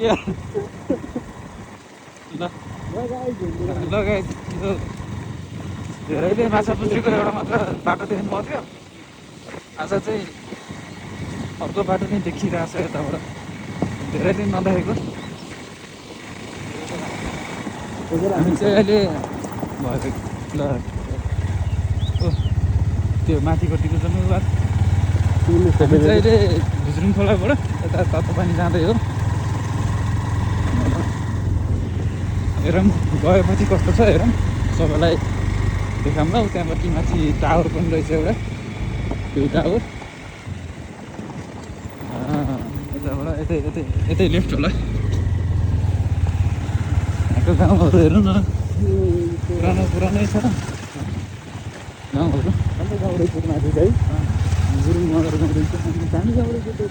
के ल गाइस यो धेरैले माछापुच्छ्रेको एउटा मात्र बाटो देख्नु भएको थियो आज चाहिँ अर्को बाटो नै देखिरहेको छ यताबाट धेरै दिन नदेखेको हामी चाहिँ अहिले भएको ल त्यो माथिपट्टिको जम्मै हामी चाहिँ अहिले भुज्रुङ खोलाबाट यता तातोपानी जाँदै हो हेरौँ गएपछि कस्तो छ हेरौँ सबैलाई देखाउँला त्यहाँबाट माथि टावर पनि रहेछ एउटा त्यो टावर यताबाट यतै लेफ्ट होला यहाँको गाउँहरू हेर्नु न पुरानै छ गाउँहरू गाउँ रहेछ माथि चाहिँ गुरुङ मगर गाउँ रहेछ दामी गाउँ रहेछ त्यो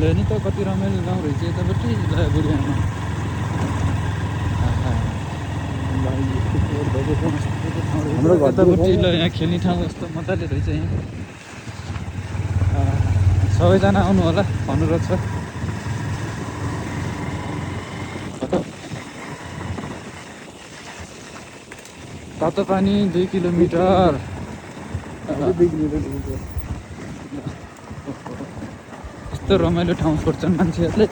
ल नि त कति रमाइलो गाउँ रहेछ यतापट्टि ल बुढियामा हाम्रो यतापट्टि ल यहाँ खेल्ने ठाउँ यस्तो मजाले रहेछ यहाँ सबैजना आउनु होला अनुरोध छ तातोपानी 2 किलोमिटर यस्तो रमाइलो ठाउँ खोज्छन् मान्छेहरूले